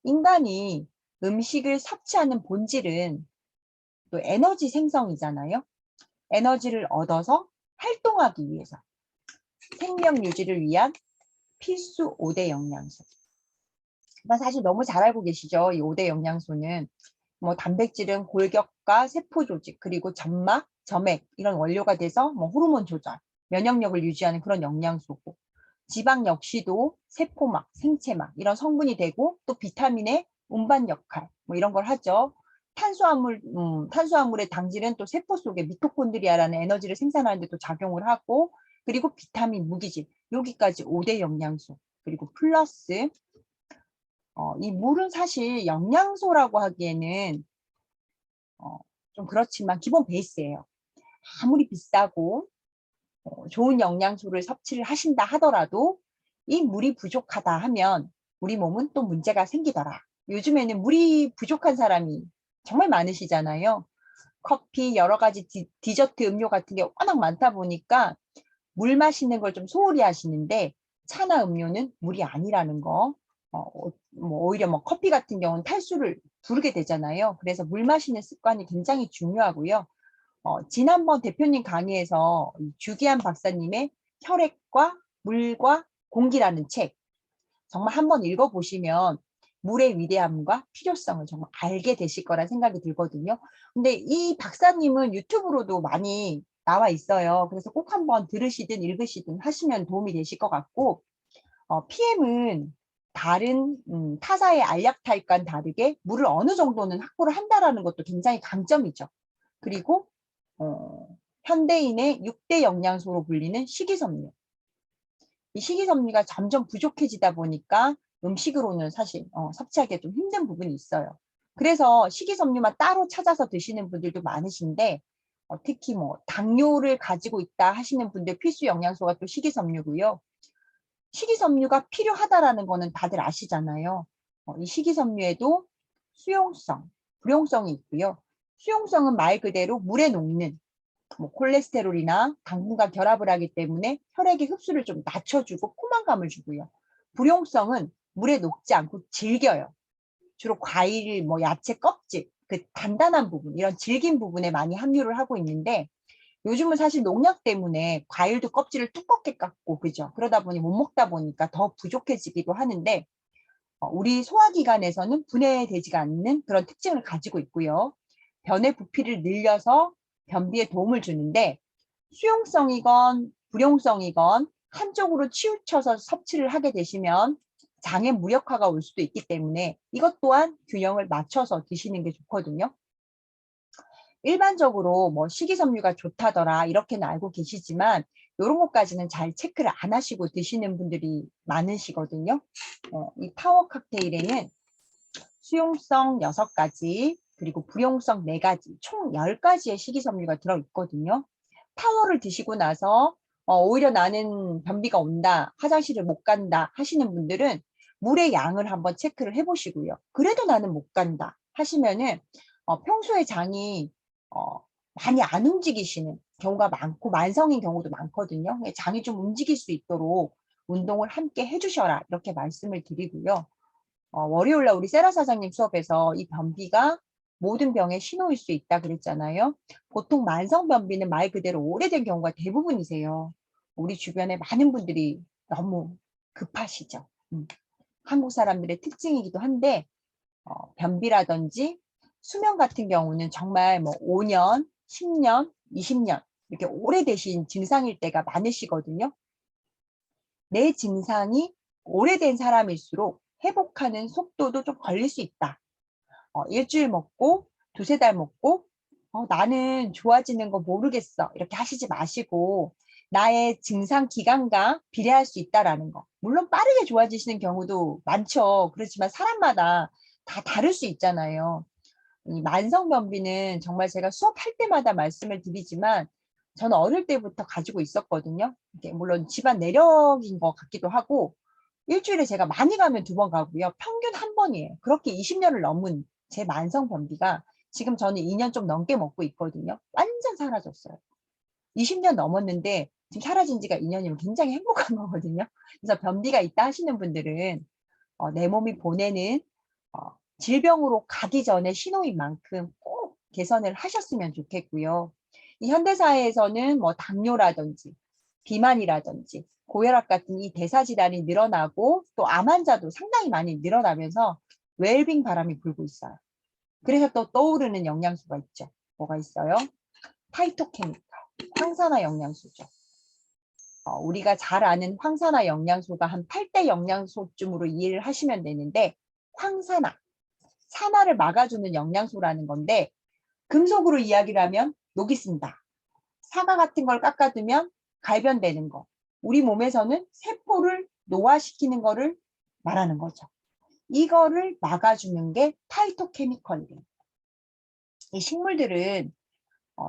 인간이 음식을 섭취하는 본질은 또 에너지 생성이잖아요. 에너지를 얻어서 활동하기 위해서 생명 유지를 위한 필수 5대 영양소. 사실 너무 잘 알고 계시죠? 이 5대 영양소는 뭐 단백질은 골격과 세포 조직 그리고 점막, 점액 이런 원료가 돼서 뭐 호르몬 조절, 면역력을 유지하는 그런 영양소고, 지방 역시도 세포막, 생체막 이런 성분이 되고, 또 비타민의 운반 역할 뭐 이런 걸 하죠. 탄수화물의 당질은 또 세포 속에 미토콘드리아라는 에너지를 생산하는 데 또 작용을 하고, 그리고 비타민, 무기질 여기까지 5대 영양소, 그리고 플러스 이 물은 사실 영양소라고 하기에는 좀 그렇지만 기본 베이스예요. 아무리 비싸고 좋은 영양소를 섭취를 하신다 하더라도 이 물이 부족하다 하면 우리 몸은 또 문제가 생기더라. 요즘에는 물이 부족한 사람이 정말 많으시잖아요. 커피, 여러 가지 디저트 음료 같은 게 워낙 많다 보니까 물 마시는 걸 좀 소홀히 하시는데, 차나 음료는 물이 아니라는 거. 뭐 오히려 뭐 커피 같은 경우는 탈수를 부르게 되잖아요. 그래서 물 마시는 습관이 굉장히 중요하고요. 지난번 대표님 강의에서 주기한 박사님의 혈액과 물과 공기라는 책 정말 한번 읽어보시면 물의 위대함과 필요성을 정말 알게 되실 거란 생각이 들거든요. 근데 이 박사님은 유튜브로도 많이 나와 있어요. 그래서 꼭 한번 들으시든 읽으시든 하시면 도움이 되실 것 같고, PM은 다른 타사의 알약 타입과는 다르게 물을 어느 정도는 확보를 한다라는 것도 굉장히 강점이죠. 그리고 현대인의 6대 영양소로 불리는 식이섬유. 이 식이섬유가 점점 부족해지다 보니까 음식으로는 사실 섭취하기가 좀 힘든 부분이 있어요. 그래서 식이섬유만 따로 찾아서 드시는 분들도 많으신데, 특히 뭐 당뇨를 가지고 있다 하시는 분들 필수 영양소가 또 식이섬유고요. 식이섬유가 필요하다라는 거는 다들 아시잖아요. 이 식이섬유에도 수용성, 불용성이 있고요. 수용성은 말 그대로 물에 녹는 뭐 콜레스테롤이나 당분과 결합을 하기 때문에 혈액의 흡수를 좀 낮춰주고 포만감을 주고요. 불용성은 물에 녹지 않고 질겨요. 주로 과일, 뭐 야채 껍질, 그 단단한 부분, 이런 질긴 부분에 많이 함유를 하고 있는데, 요즘은 사실 농약 때문에 과일도 껍질을 두껍게 깎고, 그죠? 그러다 보니 못 먹다 보니까 더 부족해지기도 하는데, 우리 소화기관에서는 분해되지가 않는 그런 특징을 가지고 있고요. 변의 부피를 늘려서 변비에 도움을 주는데, 수용성이건 불용성이건 한쪽으로 치우쳐서 섭취를 하게 되시면 장의 무력화가 올 수도 있기 때문에 이것 또한 균형을 맞춰서 드시는 게 좋거든요. 일반적으로 뭐 식이섬유가 좋다더라 이렇게는 알고 계시지만 이런 것까지는 잘 체크를 안 하시고 드시는 분들이 많으시거든요. 이 파워 칵테일에는 수용성 6가지, 그리고 불용성 4가지, 총 10가지의 식이섬유가 들어있거든요. 파워를 드시고 나서 오히려 나는 변비가 온다, 화장실을 못 간다 하시는 분들은 물의 양을 한번 체크를 해보시고요. 그래도 나는 못 간다 하시면은 평소에 장이 많이 안 움직이시는 경우가 많고 만성인 경우도 많거든요. 장이 좀 움직일 수 있도록 운동을 함께 해주셔라 이렇게 말씀을 드리고요. 월요일날 우리 세라 사장님 수업에서 이 변비가 모든 병의 신호일 수 있다 그랬잖아요. 보통 만성 변비는 말 그대로 오래된 경우가 대부분이세요. 우리 주변에 많은 분들이 너무 급하시죠. 한국 사람들의 특징이기도 한데, 변비라든지 수면 같은 경우는 정말 뭐 5년, 10년, 20년 이렇게 오래되신 증상일 때가 많으시거든요. 내 증상이 오래된 사람일수록 회복하는 속도도 좀 걸릴 수 있다. 일주일 먹고 두세 달 먹고 나는 좋아지는 거 모르겠어 이렇게 하시지 마시고, 나의 증상 기간과 비례할 수 있다라는 거. 물론 빠르게 좋아지시는 경우도 많죠. 그렇지만 사람마다 다 다를 수 있잖아요. 이 만성변비는 정말 제가 수업할 때마다 말씀을 드리지만 저는 어릴 때부터 가지고 있었거든요. 이게 물론 집안 내력인 것 같기도 하고 일주일에 제가 많이 가면 2번 가고요. 평균 1번이에요. 그렇게 20년을 넘은 제 만성변비가 지금 저는 2년 좀 넘게 먹고 있거든요. 완전 사라졌어요. 20년 넘었는데 지금 사라진 지가 2년이면 굉장히 행복한 거거든요. 그래서 변비가 있다 하시는 분들은 내 몸이 보내는 질병으로 가기 전에 신호인 만큼 꼭 개선을 하셨으면 좋겠고요. 이 현대사회에서는 뭐 당뇨라든지 비만이라든지 고혈압 같은 이 대사질환이 늘어나고 또 암 환자도 상당히 많이 늘어나면서 웰빙 바람이 불고 있어요. 그래서 또 떠오르는 영양소가 있죠. 뭐가 있어요? 파이토케미컬, 황산화 영양소죠. 우리가 잘 아는 황산화 영양소가 한 8대 영양소쯤으로 이해를 하시면 되는데 황산화, 산화를 막아주는 영양소라는 건데 금속으로 이야기를 하면 녹이 쓴다. 사과 같은 걸 깎아두면 갈변되는 거. 우리 몸에서는 세포를 노화시키는 거를 말하는 거죠. 이거를 막아주는 게 파이토케미컬이에요. 이 식물들은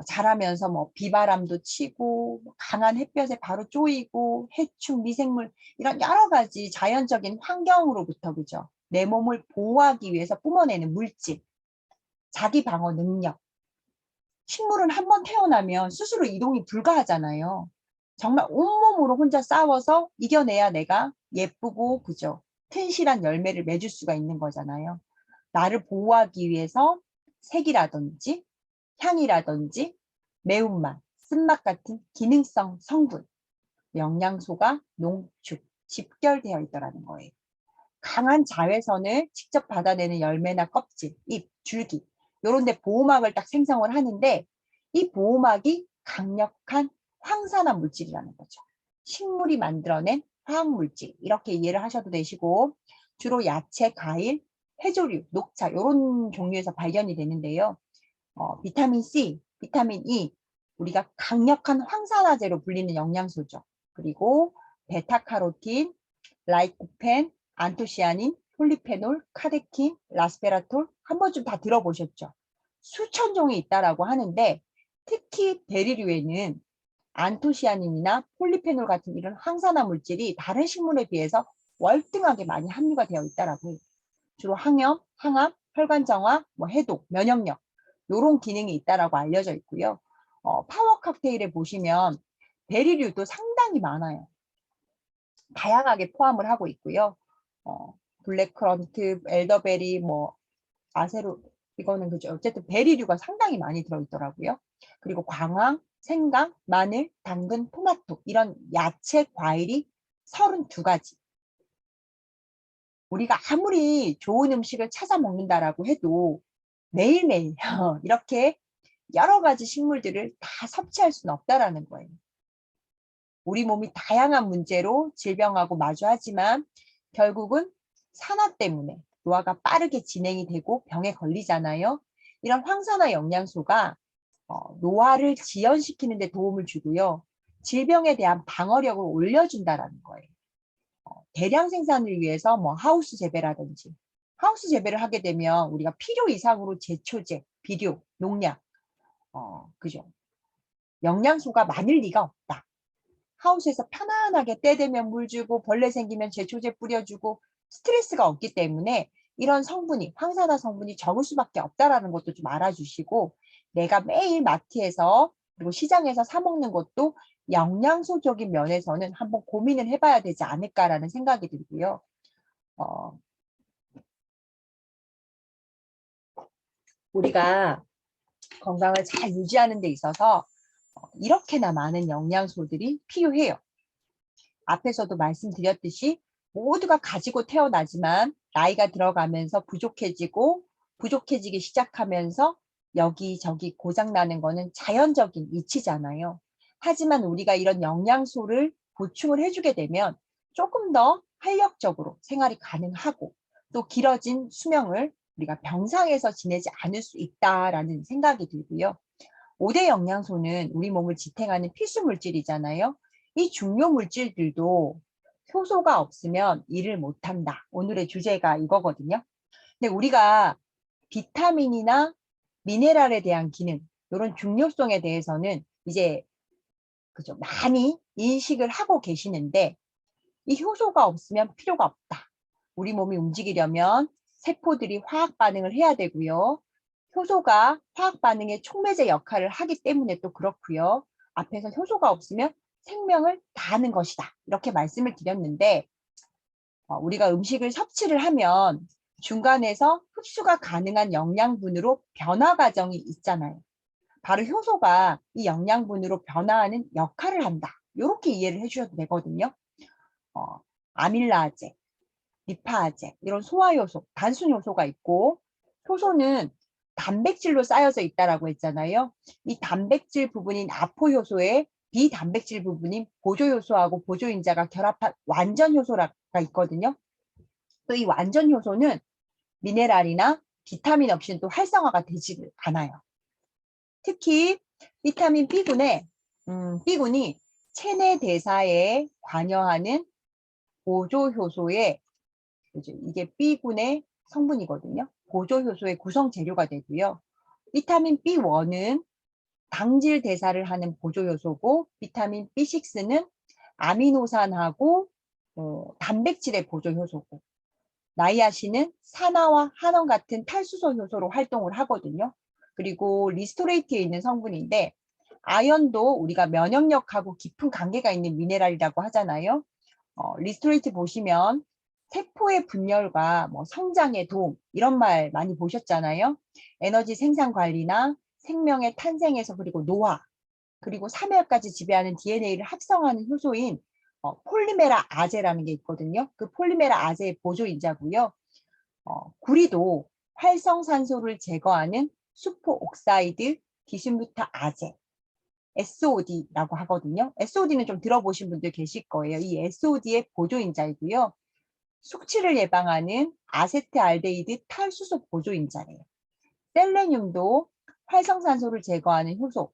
자라면서 뭐 비바람도 치고 강한 햇볕에 바로 쪼이고 해충, 미생물 이런 여러 가지 자연적인 환경으로부터 그죠? 내 몸을 보호하기 위해서 뿜어내는 물질, 자기 방어 능력. 식물은 한번 태어나면 스스로 이동이 불가하잖아요. 정말 온몸으로 혼자 싸워서 이겨내야 내가 예쁘고 그죠? 튼실한 열매를 맺을 수가 있는 거잖아요. 나를 보호하기 위해서 색이라든지 향이라든지 매운맛, 쓴맛 같은 기능성 성분, 영양소가 농축, 집결되어 있더라는 거예요. 강한 자외선을 직접 받아내는 열매나 껍질, 잎, 줄기 이런 데 보호막을 딱 생성을 하는데 이 보호막이 강력한 황산화 물질이라는 거죠. 식물이 만들어낸 화학물질 이렇게 이해를 하셔도 되시고 주로 야채, 과일, 해조류, 녹차 이런 종류에서 발견이 되는데요. 비타민 C, 비타민 E 우리가 강력한 황산화제로 불리는 영양소죠. 그리고 베타카로틴, 라이코펜, 안토시아닌, 폴리페놀, 카데킨, 라스베라톨 한 번쯤 다 들어보셨죠? 수천 종이 있다라고 하는데 특히 베리류에는 안토시아닌이나 폴리페놀 같은 이런 항산화 물질이 다른 식물에 비해서 월등하게 많이 함유가 되어 있다라고 해요. 주로 항염, 항암, 혈관 정화, 뭐 해독, 면역력 이런 기능이 있다라고 알려져 있고요. 파워 칵테일에 보시면 베리류도 상당히 많아요. 다양하게 포함을 하고 있고요. 블랙커런트, 엘더베리, 뭐 아세로 이거는 그죠. 어쨌든 베리류가 상당히 많이 들어있더라고요. 그리고 광황, 생강, 마늘, 당근, 토마토 이런 야채, 과일이 32가지. 우리가 아무리 좋은 음식을 찾아 먹는다라고 해도 매일매일 이렇게 여러 가지 식물들을 다 섭취할 수는 없다라는 거예요. 우리 몸이 다양한 문제로 질병하고 마주하지만 결국은 산화 때문에 노화가 빠르게 진행이 되고 병에 걸리잖아요. 이런 황산화 영양소가 노화를 지연시키는 데 도움을 주고요. 질병에 대한 방어력을 올려준다라는 거예요. 대량 생산을 위해서 뭐 하우스 재배라든지 하우스 재배를 하게 되면 우리가 필요 이상으로 제초제, 비료, 농약, 그죠? 영양소가 많을 리가 없다. 하우스에서 편안하게 때 되면 물 주고 벌레 생기면 제초제 뿌려주고 스트레스가 없기 때문에 이런 성분이 황산화 성분이 적을 수밖에 없다라는 것도 좀 알아주시고 내가 매일 마트에서 그리고 시장에서 사 먹는 것도 영양소적인 면에서는 한번 고민을 해봐야 되지 않을까라는 생각이 들고요. 우리가 건강을 잘 유지하는 데 있어서 이렇게나 많은 영양소들이 필요해요. 앞에서도 말씀드렸듯이 모두가 가지고 태어나지만 나이가 들어가면서 부족해지기 시작하면서 여기저기 고장나는 거는 자연적인 이치잖아요. 하지만 우리가 이런 영양소를 보충을 해주게 되면 조금 더 활력적으로 생활이 가능하고 또 길어진 수명을 우리가 병상에서 지내지 않을 수 있다라는 생각이 들고요. 5대 영양소는 우리 몸을 지탱하는 필수 물질이잖아요. 이 중요 물질들도 효소가 없으면 일을 못한다. 오늘의 주제가 이거거든요. 근데 우리가 비타민이나 미네랄에 대한 기능, 이런 중요성에 대해서는 이제 그죠, 많이 인식을 하고 계시는데 이 효소가 없으면 필요가 없다. 우리 몸이 움직이려면 세포들이 화학 반응을 해야 되고요. 효소가 화학 반응의 촉매제 역할을 하기 때문에 또 그렇고요. 앞에서 효소가 없으면 생명을 다하는 것이다. 이렇게 말씀을 드렸는데 우리가 음식을 섭취를 하면 중간에서 흡수가 가능한 영양분으로 변화 과정이 있잖아요. 바로 효소가 이 영양분으로 변화하는 역할을 한다. 이렇게 이해를 해주셔도 되거든요. 아밀라제, 리파제 이런 소화효소, 단순 효소가 있고 효소는 단백질로 쌓여져 있다라고 했잖아요. 이 단백질 부분인 아포효소에 비단백질 부분인 보조효소하고 보조인자가 결합한 완전효소가 있거든요. 또 이 완전효소는 미네랄이나 비타민 없이는 또 활성화가 되지 않아요. 특히 비타민 B군이 체내 대사에 관여하는 보조효소의 이게 B군의 성분이거든요. 보조효소의 구성 재료가 되고요. 비타민 B1은 당질 대사를 하는 보조효소고 비타민 B6는 아미노산하고 단백질의 보조효소고 나이아신은 산화와 한원 같은 탈수소 효소로 활동을 하거든요. 그리고 리스토레이트에 있는 성분인데 아연도 우리가 면역력하고 깊은 관계가 있는 미네랄이라고 하잖아요. 리스토레이트 보시면 세포의 분열과 뭐 성장에 도움 이런 말 많이 보셨잖아요. 에너지 생산 관리나 생명의 탄생에서 그리고 노화 그리고 사멸까지 지배하는 DNA를 합성하는 효소인 폴리메라 아제라는 게 있거든요. 그 폴리메라 아제의 보조인자고요. 구리도 활성산소를 제거하는 수포옥사이드 디스뮤타 아제 SOD라고 하거든요. SOD는 좀 들어보신 분들 계실 거예요. 이 SOD의 보조인자이고요. 숙취를 예방하는 아세트알데히드 탈수소 보조인자래요. 셀레늄도 활성산소를 제거하는 효소,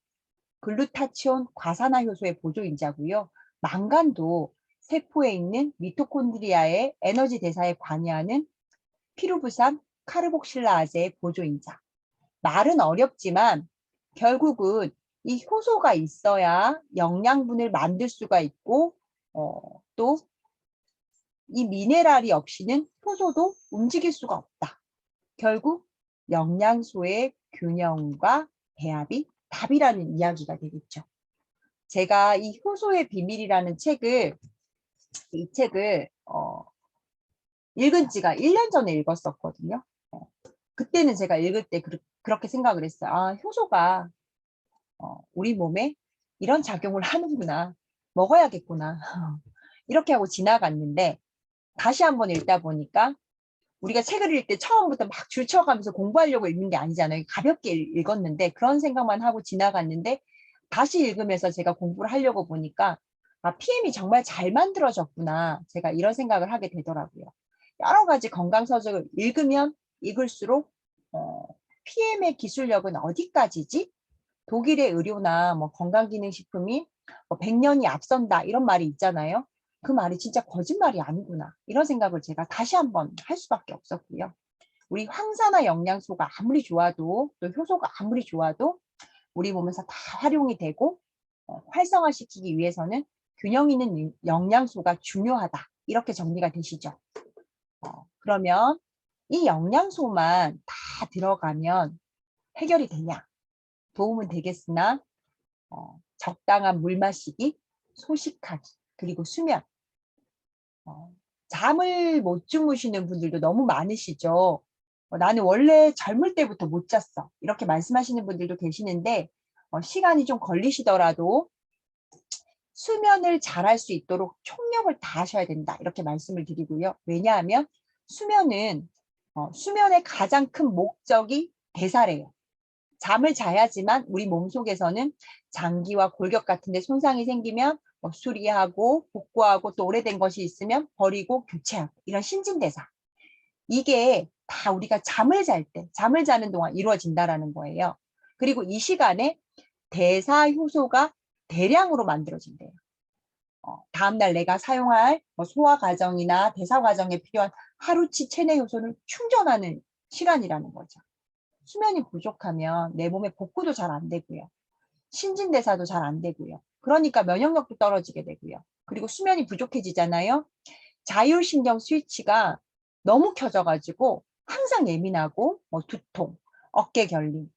글루타치온 과산화 효소의 보조인자고요. 망간도 세포에 있는 미토콘드리아의 에너지 대사에 관여하는 피루부산 카르복실라아제의 보조인자. 말은 어렵지만 결국은 이 효소가 있어야 영양분을 만들 수가 있고 또 이 미네랄이 없이는 효소도 움직일 수가 없다. 결국 영양소의 균형과 배합이 답이라는 이야기가 되겠죠. 제가 이 효소의 비밀이라는 이 책을 읽은 지가 1년 전에 읽었었거든요. 그때는 제가 읽을 때 그렇게 생각을 했어요. 아, 효소가 우리 몸에 이런 작용을 하는구나. 먹어야겠구나. 이렇게 하고 지나갔는데 다시 한번 읽다 보니까 우리가 책을 읽을 때 처음부터 막 줄쳐가면서 공부하려고 읽는 게 아니잖아요. 가볍게 읽었는데 그런 생각만 하고 지나갔는데 다시 읽으면서 제가 공부를 하려고 보니까 아, PM이 정말 잘 만들어졌구나. 제가 이런 생각을 하게 되더라고요. 여러 가지 건강서적을 읽으면 읽을수록 PM의 기술력은 어디까지지? 독일의 의료나 뭐 건강기능식품이 뭐 100년이 앞선다 이런 말이 있잖아요. 그 말이 진짜 거짓말이 아니구나. 이런 생각을 제가 다시 한번 할 수밖에 없었고요. 우리 황산화 영양소가 아무리 좋아도 또 효소가 아무리 좋아도 우리 몸에서 다 활용이 되고 활성화시키기 위해서는 균형 있는 영양소가 중요하다. 이렇게 정리가 되시죠. 그러면 이 영양소만 다 들어가면 해결이 되냐? 도움은 되겠으나 적당한 물 마시기, 소식하기, 그리고 수면. 잠을 못 주무시는 분들도 너무 많으시죠. 나는 원래 젊을 때부터 못 잤어. 이렇게 말씀하시는 분들도 계시는데 시간이 좀 걸리시더라도 수면을 잘할 수 있도록 총력을 다하셔야 된다. 이렇게 말씀을 드리고요. 왜냐하면 수면의 가장 큰 목적이 대사래요. 잠을 자야지만 우리 몸속에서는 장기와 골격 같은 데 손상이 생기면 수리하고 복구하고 또 오래된 것이 있으면 버리고 교체하고 이런 신진대사. 이게 다 우리가 잠을 자는 동안 이루어진다라는 거예요. 그리고 이 시간에 대사 효소가 대량으로 만들어진대요. 다음날 내가 사용할 소화 과정이나 대사 과정에 필요한 하루치 체내 효소를 충전하는 시간이라는 거죠. 수면이 부족하면 내 몸의 복구도 잘 안 되고요. 신진대사도 잘 안 되고요. 그러니까 면역력도 떨어지게 되고요. 그리고 수면이 부족해지잖아요. 자율신경 스위치가 너무 켜져가지고 항상 예민하고 두통, 어깨 결림,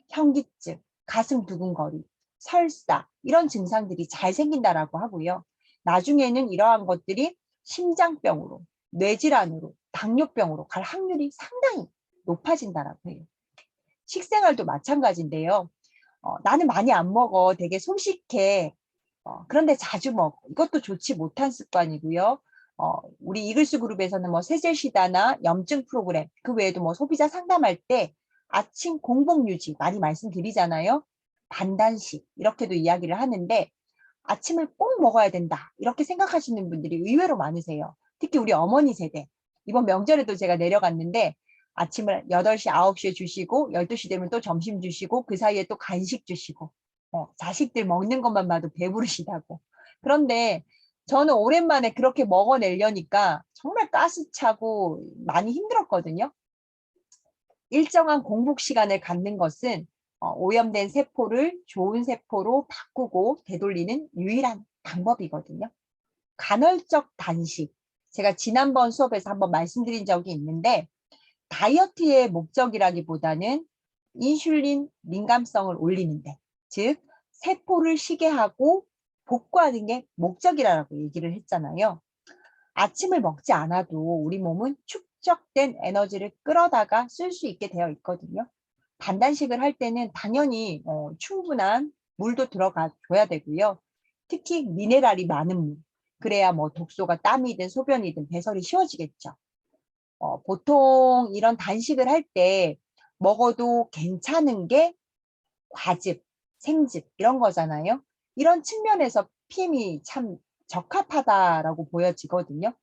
현기증, 가슴 두근거림, 설사 이런 증상들이 잘 생긴다라고 하고요. 나중에는 이러한 것들이 심장병으로, 뇌질환으로, 당뇨병으로 갈 확률이 상당히 높아진다라고 해요. 식생활도 마찬가지인데요. 나는 많이 안 먹어. 되게 소식해. 그런데 자주 먹어. 이것도 좋지 못한 습관이고요. 우리 이글스 그룹에서는 세제시다나 염증 프로그램, 그 외에도 소비자 상담할 때 아침 공복 유지 많이 말씀드리잖아요. 반단식 이렇게도 이야기를 하는데 아침을 꼭 먹어야 된다. 이렇게 생각하시는 분들이 의외로 많으세요. 특히 우리 어머니 세대. 이번 명절에도 제가 내려갔는데 아침을 8시, 9시에 주시고 12시 되면 또 점심 주시고 그 사이에 또 간식 주시고 자식들 먹는 것만 봐도 배부르시다고. 그런데 저는 오랜만에 그렇게 먹어내려니까 정말 가스차고 많이 힘들었거든요. 일정한 공복 시간을 갖는 것은 오염된 세포를 좋은 세포로 바꾸고 되돌리는 유일한 방법이거든요. 간헐적 단식. 제가 지난번 수업에서 한번 말씀드린 적이 있는데 다이어트의 목적이라기보다는 인슐린 민감성을 올리는데, 즉 세포를 쉬게 하고 복구하는 게 목적이라고 얘기를 했잖아요. 아침을 먹지 않아도 우리 몸은 축적된 에너지를 끌어다가 쓸 수 있게 되어 있거든요. 반단식을 할 때는 당연히 충분한 물도 들어가 줘야 되고요. 특히 미네랄이 많은 물. 그래야 독소가 땀이든 소변이든 배설이 쉬워지겠죠. 보통 이런 단식을 할 때 먹어도 괜찮은 게 과즙, 생즙 이런 거잖아요. 이런 측면에서 PM이 참 적합하다라고 보여지거든요.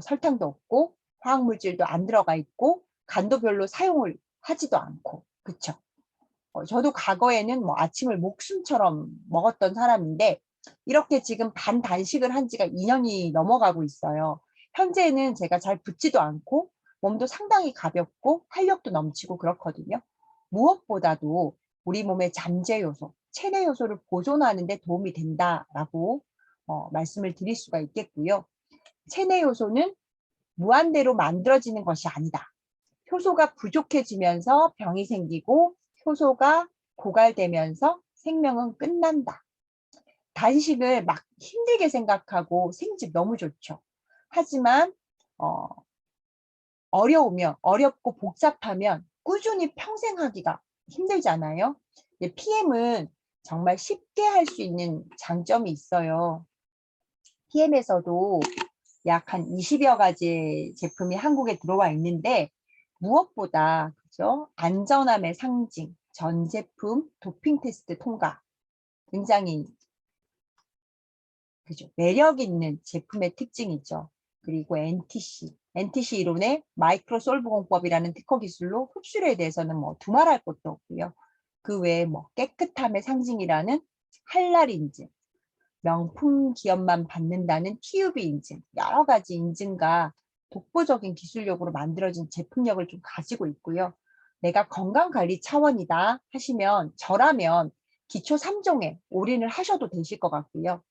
설탕도 없고 화학물질도 안 들어가 있고 간도 별로 사용을 하지도 않고 그쵸? 저도 과거에는 아침을 목숨처럼 먹었던 사람인데 이렇게 지금 반단식을 한 지가 2년이 넘어가고 있어요. 현재는 제가 잘 붓지도 않고 몸도 상당히 가볍고 활력도 넘치고 그렇거든요. 무엇보다도 우리 몸의 잠재 요소, 체내 요소를 보존하는 데 도움이 된다라고 말씀을 드릴 수가 있겠고요. 체내 요소는 무한대로 만들어지는 것이 아니다. 효소가 부족해지면서 병이 생기고 효소가 고갈되면서 생명은 끝난다. 단식을 막 힘들게 생각하고 생집 너무 좋죠. 하지만 어려우면 어렵고 복잡하면 꾸준히 평생 하기가 힘들잖아요. PM은 정말 쉽게 할 수 있는 장점이 있어요. PM에서도 약 한 20여 가지 제품이 한국에 들어와 있는데 무엇보다 그죠? 안전함의 상징, 전 제품 도핑 테스트 통과 굉장히 그죠? 매력 있는 제품의 특징이죠. 그리고 NTC 이론의 마이크로 솔브 공법이라는 특허 기술로 흡수에 대해서는 두말할 것도 없고요. 그 외에 깨끗함의 상징이라는 할랄 인증, 명품 기업만 받는다는 TUB 인증, 여러 가지 인증과 독보적인 기술력으로 만들어진 제품력을 좀 가지고 있고요. 내가 건강관리 차원이다 하시면 저라면 기초 3종에 올인을 하셔도 되실 것 같고요.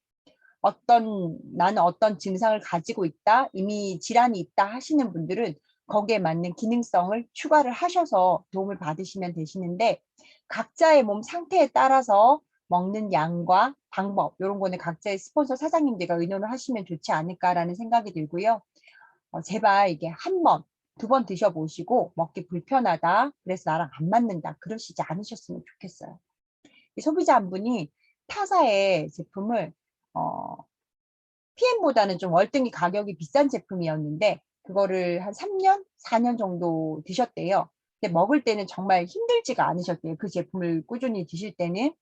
나는 어떤 증상을 가지고 있다, 이미 질환이 있다 하시는 분들은 거기에 맞는 기능성을 추가를 하셔서 도움을 받으시면 되시는데 각자의 몸 상태에 따라서 먹는 양과 방법 이런 거는 각자의 스폰서 사장님들과 의논을 하시면 좋지 않을까라는 생각이 들고요. 제발 이게 한 번, 두 번 드셔보시고 먹기 불편하다, 그래서 나랑 안 맞는다 그러시지 않으셨으면 좋겠어요. 이 소비자 한 분이 타사의 제품을 PM보다는 좀 월등히 가격이 비싼 제품이었는데 그거를 한 3년, 4년 정도 드셨대요. 근데 먹을 때는 정말 힘들지가 않으셨대요. 그 제품을 꾸준히 드실 때는.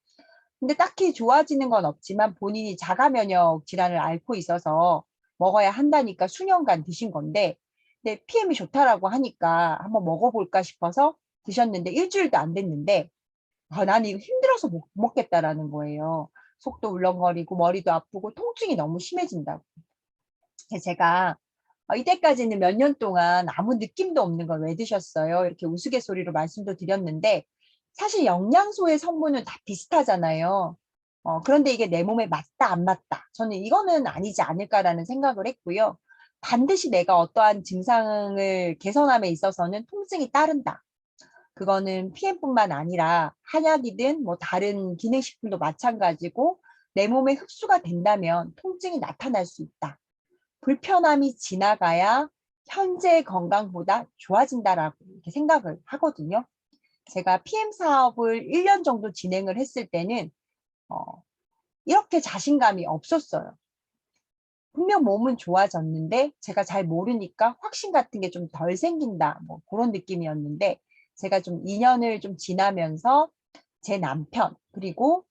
근데 딱히 좋아지는 건 없지만 본인이 자가 면역 질환을 앓고 있어서 먹어야 한다니까 수년간 드신 건데 근데 PM이 좋다라고 하니까 한번 먹어볼까 싶어서 드셨는데 일주일도 안 됐는데 나는 이거 힘들어서 못 먹겠다라는 거예요. 속도 울렁거리고 머리도 아프고 통증이 너무 심해진다고. 그래서 제가 이때까지는 몇 년 동안 아무 느낌도 없는 걸 왜 드셨어요? 이렇게 우스갯소리로 말씀도 드렸는데 사실 영양소의 성분은 다 비슷하잖아요. 그런데 이게 내 몸에 맞다 안 맞다. 저는 이거는 아니지 않을까라는 생각을 했고요. 반드시 내가 어떠한 증상을 개선함에 있어서는 통증이 따른다. 그거는 PM뿐만 아니라 한약이든 뭐 다른 기능식품도 마찬가지고 내 몸에 흡수가 된다면 통증이 나타날 수 있다. 불편함이 지나가야 현재 건강보다 좋아진다라고 이렇게 생각을 하거든요. 제가 PM 사업을 1년 정도 진행을 했을 때는 이렇게 자신감이 없었어요. 분명 몸은 좋아졌는데 제가 잘 모르니까 확신 같은 게 좀 덜 생긴다. 뭐 그런 느낌이었는데 제가 좀 2년을 좀 지나면서 제 남편 그리고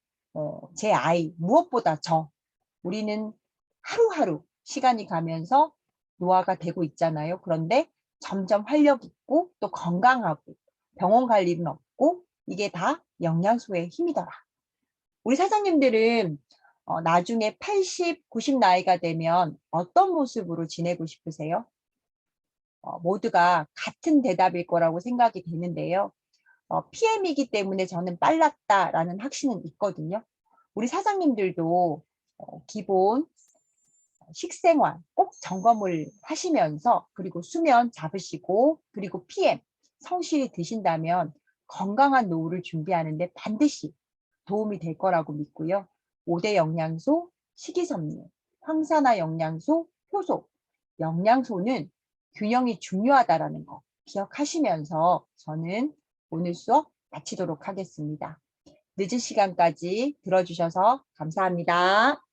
제 아이 무엇보다 우리는 하루하루 시간이 가면서 노화가 되고 있잖아요. 그런데 점점 활력 있고 또 건강하고 병원 갈 일은 없고 이게 다 영양소의 힘이더라. 우리 사장님들은 나중에 80, 90 나이가 되면 어떤 모습으로 지내고 싶으세요? 모두가 같은 대답일 거라고 생각이 되는데요. PM이기 때문에 저는 빨랐다라는 확신은 있거든요. 우리 사장님들도 기본 식생활 꼭 점검을 하시면서 그리고 수면 잡으시고 그리고 PM 성실히 드신다면 건강한 노후를 준비하는데 반드시 도움이 될 거라고 믿고요. 5대 영양소, 식이섬유, 황산화 영양소, 효소. 영양소는 균형이 중요하다라는 거 기억하시면서 저는 오늘 수업 마치도록 하겠습니다. 늦은 시간까지 들어주셔서 감사합니다.